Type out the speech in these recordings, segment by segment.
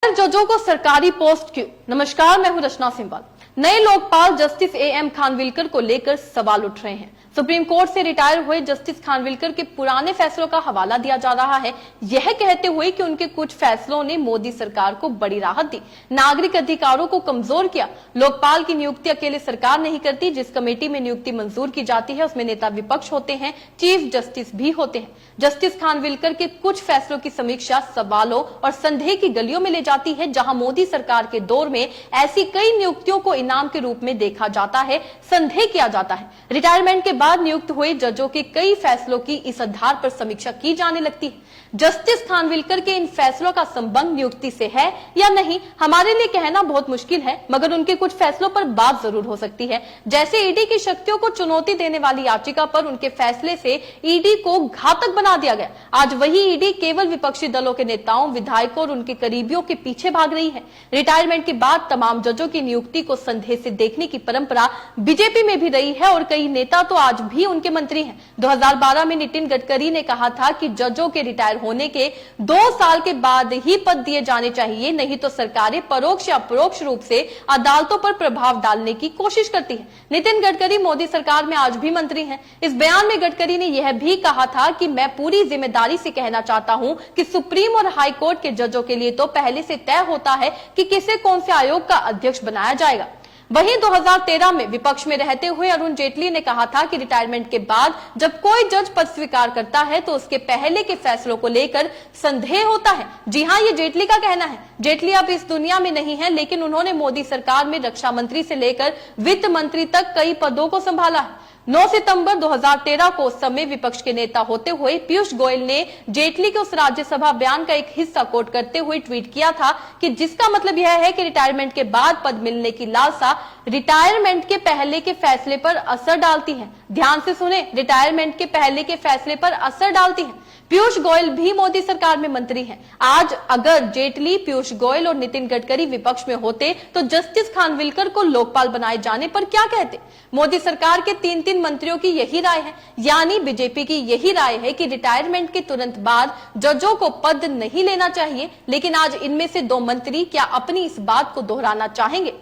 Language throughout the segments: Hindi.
जजों को सरकारी पोस्ट क्यों? नमस्कार, मैं हूं रचना सिंबाल। नए लोकपाल जस्टिस एएम खानविलकर को लेकर सवाल उठ रहे हैं। सुप्रीम कोर्ट से रिटायर हुए जस्टिस खानविलकर के पुराने फैसलों का हवाला दिया जा रहा है, यह कहते हुए कि उनके कुछ फैसलों ने मोदी सरकार को बड़ी राहत दी, नागरिक अधिकारों को कमजोर किया। लोकपाल की नियुक्ति अकेले सरकार नहीं करती। जिस कमेटी में नियुक्ति मंजूर की जाती है उसमें नेता विपक्ष होते हैं, चीफ जस्टिस भी होते हैं। जस्टिस खानविलकर के कुछ फैसलों की समीक्षा सवालों और संदेह की गलियों में ले जाती है, जहां मोदी सरकार के दौर में ऐसी कई नियुक्तियों को इनाम के रूप में देखा जाता है, संदेह किया जाता है। रिटायरमेंट के बाद नियुक्त हुए जजों के कई फैसलों की इस आधार पर समीक्षा की जाने लगती है। जस्टिस खानविलकर के इन फैसलों का संबंध नियुक्ति से है या नहीं, हमारे लिए कहना बहुत मुश्किल है, मगर उनके कुछ फैसलों पर बात जरूर हो सकती है। जैसे ईडी की शक्तियों को चुनौती देने वाली याचिका पर उनके फैसले से ईडी को घातक बना दिया गया। आज वही ईडी केवल विपक्षी दलों के नेताओं, विधायकों और उनके करीबियों के पीछे भाग रही है। रिटायरमेंट के बाद तमाम जजों की नियुक्ति को संदेह से देखने की परंपरा बीजेपी में भी रही है और कई नेता तो आज भी उनके मंत्री हैं। 2012 में नितिन गडकरी ने कहा था कि जजों के रिटायर होने के 2 साल के बाद ही पद दिए जाने चाहिए, नहीं तो सरकारें परोक्ष या अपरोक्ष रूप से अदालतों पर प्रभाव डालने की कोशिश करती है। नितिन गडकरी मोदी सरकार में आज भी मंत्री हैं। इस बयान में गडकरी ने यह भी कहा था कि मैं पूरी जिम्मेदारी से कहना चाहता हूं कि सुप्रीम और हाई कोर्ट के जजों के लिए तो पहले से तय होता है कि किसे कौन से आयोग का अध्यक्ष बनाया जाएगा। वहीं 2013 में विपक्ष में रहते हुए अरुण जेटली ने कहा था कि रिटायरमेंट के बाद जब कोई जज पद स्वीकार करता है तो उसके पहले के फैसलों को लेकर संदेह होता है। जी हां, ये जेटली का कहना है। जेटली अब इस दुनिया में नहीं है, लेकिन उन्होंने मोदी सरकार में रक्षा मंत्री से लेकर वित्त मंत्री तक कई पदों को संभाला है। 9 सितंबर 2013 को उस समय विपक्ष के नेता होते हुए पीयूष गोयल ने जेटली के उस राज्यसभा बयान का एक हिस्सा कोट करते हुए ट्वीट किया था कि जिसका मतलब यह है कि रिटायरमेंट के बाद पद मिलने की लालसा रिटायरमेंट के पहले के फैसले पर असर डालती है। ध्यान से सुने, रिटायरमेंट के पहले के फैसले पर असर डालती है। पीयूष गोयल भी मोदी सरकार में मंत्री हैं। आज अगर जेटली, पीयूष गोयल और नितिन गडकरी विपक्ष में होते तो जस्टिस खानविलकर को लोकपाल बनाए जाने पर क्या कहते? मोदी सरकार के 3 मंत्रियों की यही राय है, यानी बीजेपी की यही राय है कि रिटायरमेंट के तुरंत बाद जजों को पद नहीं लेना चाहिए। लेकिन आज इनमें से 2 मंत्री क्या अपनी इस बात को दोहराना चाहेंगे?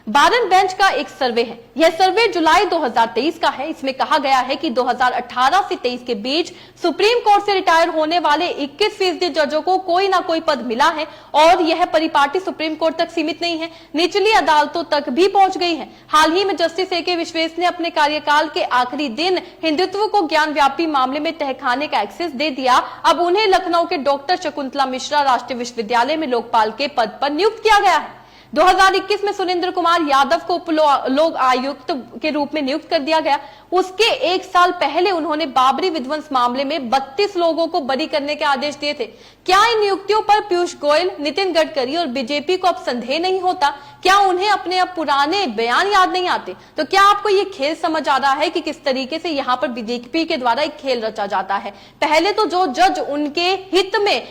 बारन बेंच का एक सर्वे है। यह सर्वे जुलाई 2023 का है। इसमें कहा गया है कि 2018 से 23 के बीच सुप्रीम कोर्ट से रिटायर होने वाले 21% जजों को कोई ना कोई पद मिला है और यह परिपाटी सुप्रीम कोर्ट तक सीमित नहीं है, निचली अदालतों तक भी पहुंच गई है। हाल ही में जस्टिस ए के विश्वेश ने अपने कार्यकाल के आखिरी दिन हिंदुत्व को ज्ञान व्यापी मामले में तहखाने का एक्सेस दे दिया। अब उन्हें लखनऊ के डॉक्टर शकुंतला मिश्रा राष्ट्रीय विश्वविद्यालय में लोकपाल के पद पर नियुक्त किया गया है। 2021 में सुरेंद्र कुमार यादव को उप लोक आयुक्त के रूप में नियुक्त कर दिया गया। उसके 1 साल पहले उन्होंने बाबरी विध्वंस मामले में 32 लोगों को बरी करने के आदेश दिए थे। क्या इन नियुक्तियों पर पीयूष गोयल, नितिन गडकरी और बीजेपी को अब संदेह नहीं होता? क्या उन्हें अपने अब पुराने बयान याद नहीं आते? तो क्या आपको ये खेल समझ आ रहा है कि किस तरीके से यहाँ पर बीजेपी के द्वारा एक खेल रचा जाता है? पहले तो जो जज उनके हित में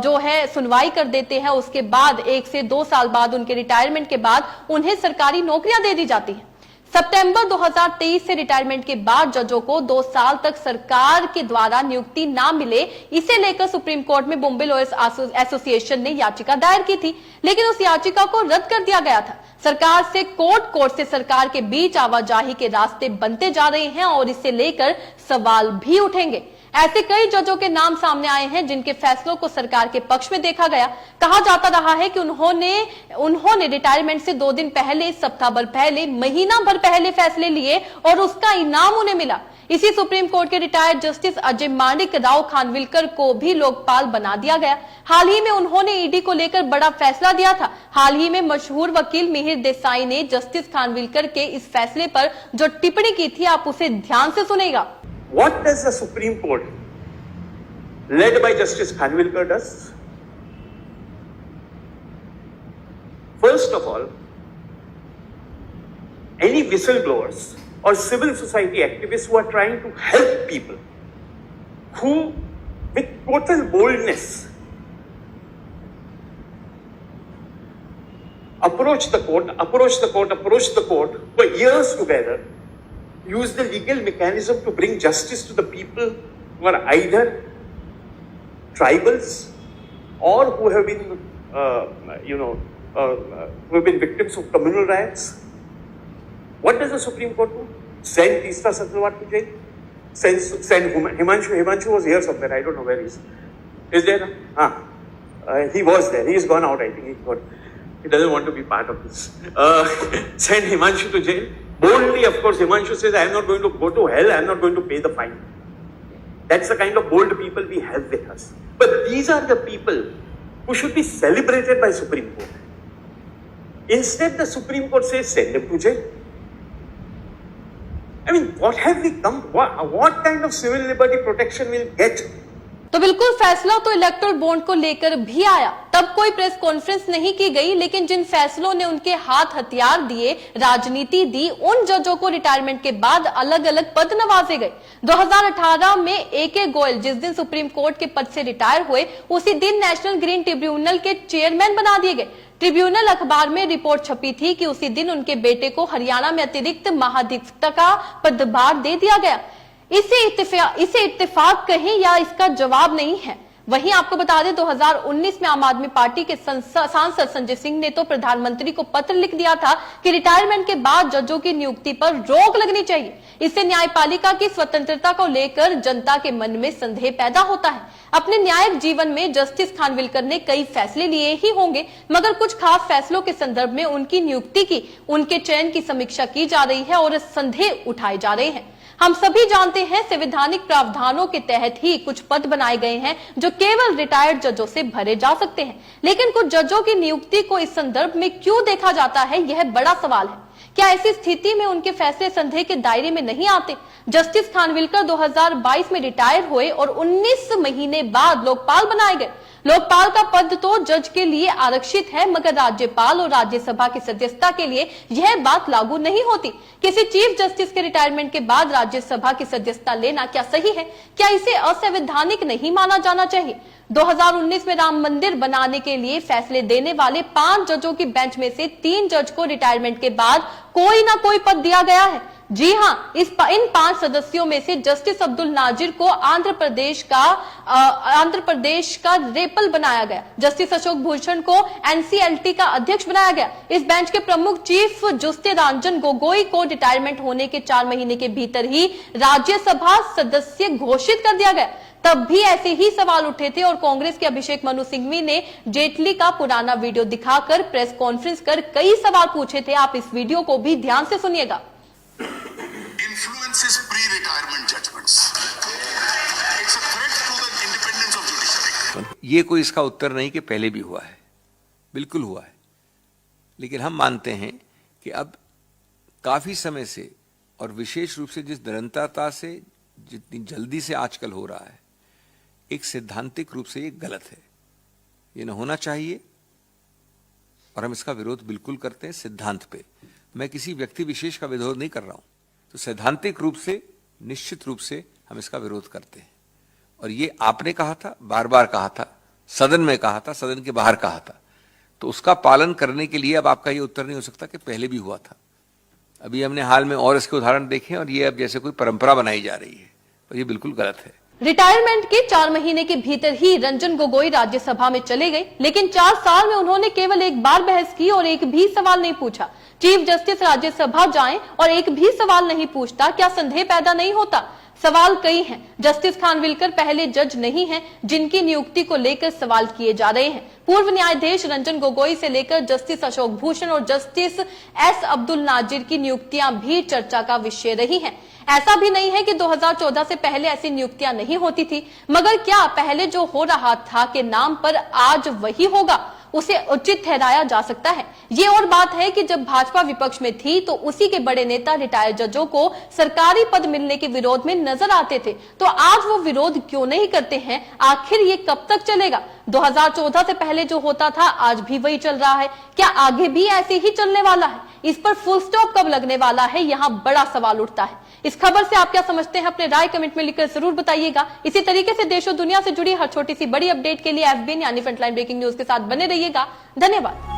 जो है सुनवाई कर देते हैं, उसके बाद 1 से 2 साल बाद उनके रिटायरमेंट के बाद उन्हें सरकारी नौकरियां दे दी जाती हैं। सितंबर 2023 से रिटायरमेंट के बाद जजों को 2 साल तक सरकार के द्वारा नियुक्ति ना मिले, इसे लेकर सुप्रीम कोर्ट में बॉम्बे लॉयर्स एसोसिएशन ने याचिका दायर की थी, लेकिन उस याचिका को रद्द कर दिया गया था। सरकार से कोर्ट, कोर्ट से सरकार के बीच आवाजाही के रास्ते बनते जा रहे हैं और इसे लेकर सवाल भी उठेंगे। ऐसे कई जजों के नाम सामने आए हैं जिनके फैसलों को सरकार के पक्ष में देखा गया। कहा जाता रहा है कि उन्होंने रिटायरमेंट से 2 दिन पहले, सप्ताह भर पहले, महीना भर पहले फैसले लिए और उसका इनाम उन्हें मिला। इसी सुप्रीम कोर्ट के रिटायर्ड जस्टिस अजय माणिक राव खानविलकर को भी लोकपाल बना दिया गया। हाल ही में उन्होंने ईडी को लेकर बड़ा फैसला दिया था। हाल ही में मशहूर वकील मिहिर देसाई ने जस्टिस खानविलकर के इस फैसले पर जो टिप्पणी की थी, आप उसे ध्यान से सुनेगा। What does the Supreme Court, led by Justice Khanwilkar, does? First of all, any whistleblowers or civil society activists who are trying to help people, who with total boldness approach the court for years together, use the legal mechanism to bring justice to the people who are either tribals or who have been who have been victims of communal riots. What does the Supreme Court do? Send Teesta Satrwat to jail? Send Himanshu was here somewhere. I don't know where he is. Is there? He was there. He has gone out, I think. He doesn't want to be part of this. Send Himanshu to jail. Boldly, of course, Himanshu says, I am not going to go to hell. I am not going to pay the fine. That's the kind of bold people we have with us. But these are the people who should be celebrated by Supreme Court. Instead, the Supreme Court says, send them to jail. I mean, what have we come? What kind of civil liberty protection will get? तो बिल्कुल फैसला तो इलेक्टोरल बॉन्ड को लेकर भी आया, तब कोई प्रेस कॉन्फ्रेंस नहीं की गई, लेकिन जिन फैसलों ने उनके हाथ हथियार दिए, राजनीति दी, उन जजों को रिटायरमेंट के बाद अलग अलग पद नवाजे गए। 2018 में AK गोयल जिस दिन सुप्रीम कोर्ट के पद से रिटायर हुए, उसी दिन नेशनल ग्रीन ट्रिब्यूनल के चेयरमैन बना दिए गए। ट्रिब्यूनल अखबार में रिपोर्ट छपी थी कि उसी दिन उनके बेटे को हरियाणा में अतिरिक्त महाधिवक्ता का पदभार दे दिया गया। इसे इत्तेफाक कहें या इसका जवाब नहीं है। वहीं आपको बता दें 2019 में आम आदमी पार्टी के सांसद संजय सिंह ने तो प्रधानमंत्री को पत्र लिख दिया था कि रिटायरमेंट के बाद जजों की नियुक्ति पर रोक लगनी चाहिए। इससे न्यायपालिका की स्वतंत्रता को लेकर जनता के मन में संदेह पैदा होता है। अपने न्यायिक जीवन में जस्टिस खानविलकर ने कई फैसले लिए ही होंगे, मगर कुछ खास फैसलों के संदर्भ में उनकी नियुक्ति की, उनके चयन की समीक्षा की जा रही है और संदेह उठाए जा रहे हैं। हम सभी जानते हैं संवैधानिक प्रावधानों के तहत ही कुछ पद बनाए गए हैं जो केवल रिटायर्ड जजों से भरे जा सकते हैं, लेकिन कुछ जजों की नियुक्ति को इस संदर्भ में क्यों देखा जाता है, यह बड़ा सवाल है। क्या ऐसी स्थिति में उनके फैसले संदेह के दायरे में नहीं आते? जस्टिस खानविलकर 2022 में रिटायर हुए और 19 महीने बाद लोकपाल बनाए गए। लोकपाल का पद तो जज के लिए आरक्षित है, मगर राज्यपाल और राज्यसभा की सदस्यता के लिए यह बात लागू नहीं होती। किसी चीफ जस्टिस के रिटायरमेंट के बाद राज्यसभा की सदस्यता लेना क्या सही है? क्या इसे असंवैधानिक नहीं माना जाना चाहिए? 2019 में राम मंदिर बनाने के लिए फैसले देने वाले 5 जजों की बेंच में से 3 जज को रिटायरमेंट के बाद कोई ना कोई पद दिया गया है। जी हां, इन 5 सदस्यों में से जस्टिस अब्दुल नाजिर को आंध्र प्रदेश का रेपल बनाया गया। जस्टिस अशोक भूषण को NCLT का अध्यक्ष बनाया गया। इस बेंच के प्रमुख चीफ जस्टिस रंजन गोगोई को रिटायरमेंट होने के 4 महीने के भीतर ही राज्यसभा सदस्य घोषित कर दिया गया। तब भी ऐसे ही सवाल उठे थे और कांग्रेस के अभिषेक मनु सिंघवी ने जेटली का पुराना वीडियो दिखाकर प्रेस कॉन्फ्रेंस कर कई सवाल पूछे थे। आप इस वीडियो को भी ध्यान से सुनिएगा। Influences pre-retirement judgments. It's a threat to the independence of judiciary. ये कोई इसका उत्तर नहीं कि पहले भी हुआ है, बिल्कुल हुआ है, लेकिन हम मानते हैं कि अब काफी समय से और विशेष रूप से जिस निरंतरता से जितनी जल्दी से आजकल हो रहा है, एक सैद्धांतिक रूप से ये गलत है, ये न होना चाहिए और हम इसका विरोध बिल्कुल करते हैं सिद्धांत पे। मैं किसी व्यक्ति विशेष का विरोध नहीं कर रहा हूं, तो सैद्धांतिक रूप से निश्चित रूप से हम इसका विरोध करते हैं। और ये आपने कहा था, बार बार कहा था, सदन में कहा था, सदन के बाहर कहा था, तो उसका पालन करने के लिए अब आपका ये उत्तर नहीं हो सकता कि पहले भी हुआ था। अभी हमने हाल में और इसके उदाहरण देखे और ये अब जैसे कोई परंपरा बनाई जा रही है, और ये बिल्कुल गलत है। रिटायरमेंट के 4 महीने के भीतर ही रंजन गोगोई राज्यसभा में चले गए, लेकिन 4 साल में उन्होंने केवल एक बार बहस की और एक भी सवाल नहीं पूछा। चीफ जस्टिस राज्यसभा जाएं और एक भी सवाल नहीं पूछता, क्या संदेह पैदा नहीं होता? सवाल कई हैं। जस्टिस खानविलकर पहले जज नहीं हैं जिनकी नियुक्ति को लेकर सवाल किए जा रहे हैं। पूर्व न्यायाधीश रंजन गोगोई से लेकर जस्टिस अशोक भूषण और जस्टिस S अब्दुल नाजिर की नियुक्तियां भी चर्चा का विषय रही हैं। ऐसा भी नहीं है कि 2014 से पहले ऐसी नियुक्तियां नहीं होती थी, मगर क्या पहले जो हो रहा था के नाम पर आज वही होगा, उसे उचित ठहराया जा सकता है? ये और बात है कि जब भाजपा विपक्ष में थी तो उसी के बड़े नेता रिटायर्ड जजों को सरकारी पद मिलने के विरोध में नजर आते थे, तो आज वो विरोध क्यों नहीं करते हैं? आखिर ये कब तक चलेगा? 2014 से पहले जो होता था आज भी वही चल रहा है, क्या आगे भी ऐसे ही चलने वाला है? इस पर फुल स्टॉप कब लगने वाला है, यहाँ बड़ा सवाल उठता है। इस खबर से आप क्या समझते हैं? अपने राय कमेंट में लिखकर जरूर बताइएगा। इसी तरीके से देश और दुनिया से जुड़ी हर छोटी सी बड़ी अपडेट के लिए FBN यानी फ्रंटलाइन ब्रेकिंग न्यूज के साथ बने रहिएगा। धन्यवाद।